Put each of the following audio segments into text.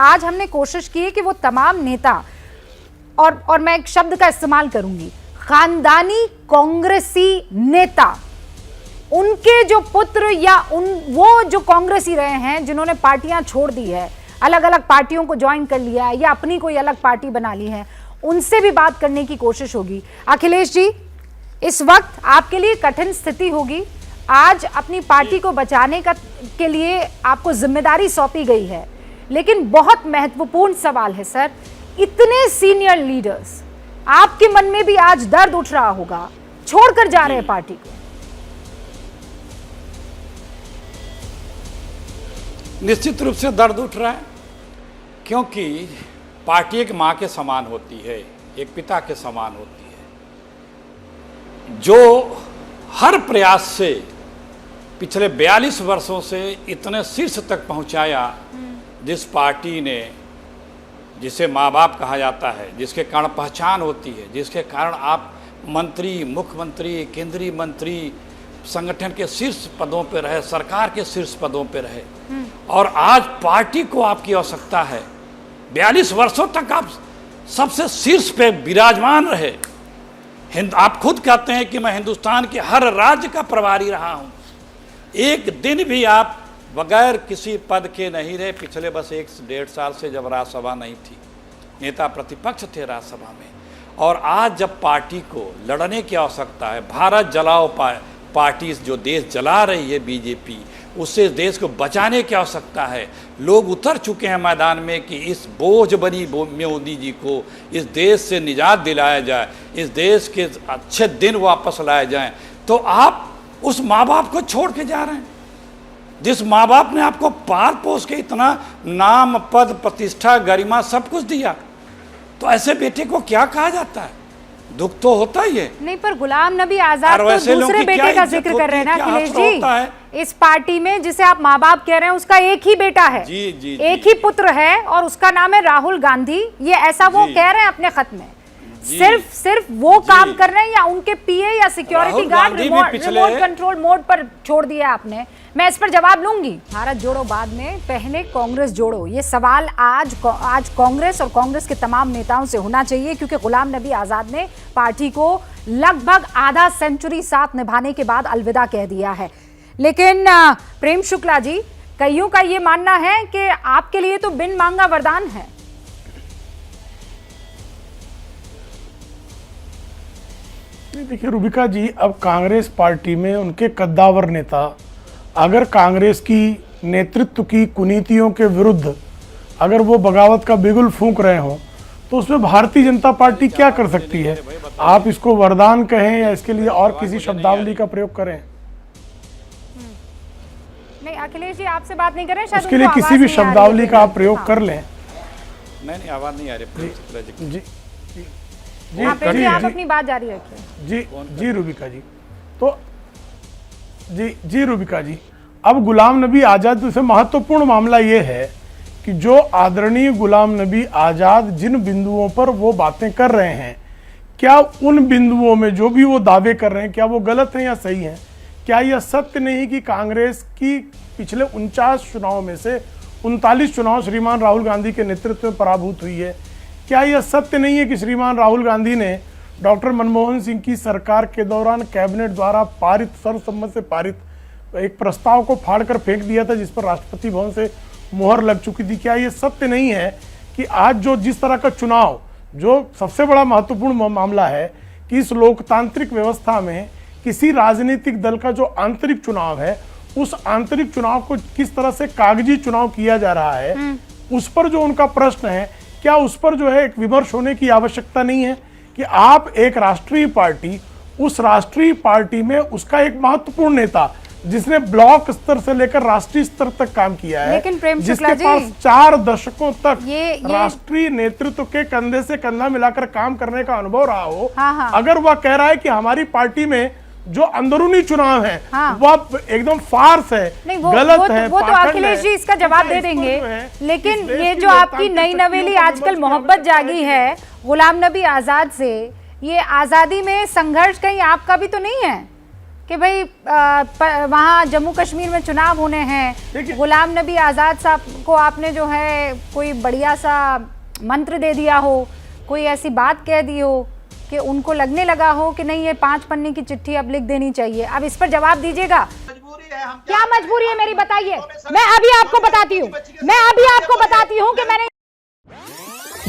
आज हमने कोशिश की है कि वो तमाम नेता और मैं एक शब्द का इस्तेमाल करूंगी, खानदानी कांग्रेसी नेता, उनके जो पुत्र या वो जो कांग्रेसी रहे हैं जिन्होंने पार्टियां छोड़ दी है, अलग अलग पार्टियों को ज्वाइन कर लिया है या अपनी कोई अलग पार्टी बना ली है, उनसे भी बात करने की कोशिश होगी। अखिलेश जी, इस वक्त आपके लिए कठिन स्थिति होगी। आज अपनी पार्टी को बचाने के लिए आपको जिम्मेदारी सौंपी गई है, लेकिन बहुत महत्वपूर्ण सवाल है सर, इतने सीनियर लीडर्स, आपके मन में भी आज दर्द उठ रहा होगा, छोड़कर जा रहे हैं पार्टी को। निश्चित रूप से दर्द उठ रहा है, क्योंकि पार्टी एक मां के समान होती है, एक पिता के समान होती है, जो हर प्रयास से पिछले 42 वर्षों से इतने शीर्ष तक पहुंचाया, जिस पार्टी ने, जिसे माँ बाप कहा जाता है, जिसके कारण पहचान होती है, जिसके कारण आप मंत्री, मुख्यमंत्री, केंद्रीय मंत्री, संगठन के शीर्ष पदों पे रहे, सरकार के शीर्ष पदों पे रहे, और आज पार्टी को आपकी आवश्यकता है। 42 वर्षों तक आप सबसे शीर्ष पे विराजमान रहे। आप खुद कहते हैं कि मैं हिंदुस्तान के हर राज्य का प्रभारी रहा हूं। एक दिन भी आप बगैर किसी पद के नहीं रहे पिछले बस 1-1.5 साल से, जब राज्यसभा नहीं थी, नेता प्रतिपक्ष थे राज्यसभा में। और आज जब पार्टी को लड़ने की आवश्यकता है, भारत जलाओ पार्टी जो देश जला रही है बीजेपी, उससे देश को बचाने की आवश्यकता है। लोग उतर चुके हैं मैदान में कि इस बोझ बनी मोदी जी को इस देश से निजात दिलाया जाए, इस देश के अच्छे दिन वापस लाए जाएं। तो आप उस माँ बाप को छोड़ के जा रहे हैं, जिस माँ बाप ने आपको पाल पोस के इतना नाम, पद, प्रतिष्ठा, गरिमा सब कुछ दिया, तो ऐसे बेटे को क्या कहा जाता है? दुख तो होता ही है। नहीं, पर गुलाम नबी आजाद तो दूसरे बेटे का जिक्र कर रहे हैं ना अखिलेश जी। इस पार्टी में जिसे आप माँ बाप कह रहे हैं, उसका एक ही बेटा है, एक ही पुत्र है, और उसका नाम है राहुल गांधी। ये ऐसा वो कह रहे हैं अपने खत में। सिर्फ वो काम कर रहे हैं या उनके पीए या security guard remote control mode पर छोड़ दिया आपने? मैं इस पर जवाब लूंगी। भारत जोड़ो बाद में, पहले कांग्रेस जोड़ो, ये सवाल आज कांग्रेस और कांग्रेस के तमाम नेताओं से होना चाहिए, क्योंकि गुलाम नबी आजाद ने पार्टी को लगभग आधा सेंचुरी साथ निभाने के बाद अलविदा कह दिया है। लेकिन प्रेम शुक्ला जी, कईयों का ये मानना है कि आपके लिए तो बिन मांगा वरदान है। देखिए रूबिका जी, अब कांग्रेस पार्टी में उनके कद्दावर नेता अगर कांग्रेस की नेतृत्व की कुनीतियों के विरुद्ध अगर वो बगावत का बिगुल फूंक रहे हों, तो उसमें भारतीय जनता पार्टी क्या कर सकती है? आप इसको वरदान कहें या इसके लिए और किसी शब्दावली का प्रयोग करें? नहीं अखिलेश जी, आपसे बात नहीं कर रहे, शायद उसके लिए किसी भी शब्दावली का आप प्रयोग कर लें। नहीं, आवाज नहीं आ रही। जी जी, आप अपनी बात जारी रखिए। जी रूबिका जी, तो जी रूबिका जी, अब गुलाम नबी आजाद से महत्वपूर्ण मामला ये है कि जो आदरणीय गुलाम नबी आजाद जिन बिंदुओं पर वो बातें कर रहे हैं, क्या उन बिंदुओं में जो भी वो दावे कर रहे हैं, क्या वो गलत हैं या सही हैं? क्या यह सत्य नहीं कि कांग्रेस की पिछले 49 चुनाव में से 39 चुनाव श्रीमान राहुल गांधी के नेतृत्व में पराभूत हुई है? क्या यह सत्य नहीं है कि श्रीमान राहुल गांधी ने डॉक्टर मनमोहन सिंह की सरकार के दौरान कैबिनेट द्वारा पारित, सर्वसम्मत से पारित एक प्रस्ताव को फाड़कर फेंक दिया था, जिस पर राष्ट्रपति भवन से मोहर लग चुकी थी? क्या यह सत्य नहीं है कि आज जो जिस तरह का चुनाव, जो सबसे बड़ा महत्वपूर्ण मामला है कि इस लोकतांत्रिक व्यवस्था में किसी राजनीतिक दल का जो आंतरिक चुनाव है, उस आंतरिक चुनाव को किस तरह से कागजी चुनाव किया जा रहा है, उस पर जो उनका प्रश्न है, क्या उस पर जो है एक विमर्श होने की आवश्यकता नहीं है कि आप एक राष्ट्रीय पार्टी, उस राष्ट्रीय पार्टी में उसका एक महत्वपूर्ण नेता जिसने ब्लॉक स्तर से लेकर राष्ट्रीय स्तर तक काम किया है, लेकिन प्रेम जिसके शुक्ला जी, पास 4 दशकों तक ये राष्ट्रीय नेतृत्व के कंधे से कंधा मिलाकर काम करने का अनुभव रहा हो, हाँ। अगर वह कह रहा है कि हमारी पार्टी में जो अंदरूनी चुनाव है वह एकदम फार्स है, गलत है, वो तो अखिलेश जी इसका जवाब दे देंगे। लेकिन ये जो आपकी नई नवेली आजकल मोहब्बत जागी है गुलाम नबी आजाद से, ये आजादी में संघर्ष कहीं आपका भी तो नहीं है कि भाई वहाँ जम्मू कश्मीर में चुनाव होने हैं, गुलाम नबी आज़ाद साहब को आपने जो है कोई बढ़िया सा मंत्र दे दिया हो, कोई ऐसी बात कह दी हो कि उनको लगने लगा हो कि नहीं ये 5 पन्ने की चिट्ठी अब लिख देनी चाहिए। अब इस पर जवाब दीजिएगा। क्या मजबूरी है मेरी, बताइए। मैं अभी आपको बताती हूँ कि मैंने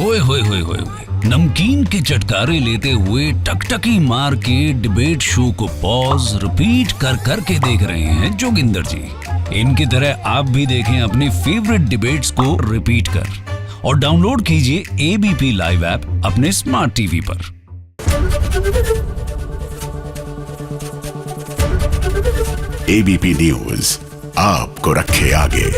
ओए होए होए होए नमकीन के चटकारे लेते हुए टकटकी मार के डिबेट शो को पॉज रिपीट कर करके देख रहे हैं जोगिंदर जी। इनकी तरह आप भी देखें अपनी फेवरेट डिबेट्स को रिपीट कर और डाउनलोड कीजिए एबीपी लाइव ऐप अपने स्मार्ट टीवी पर। एबीपी न्यूज आपको रखे आगे।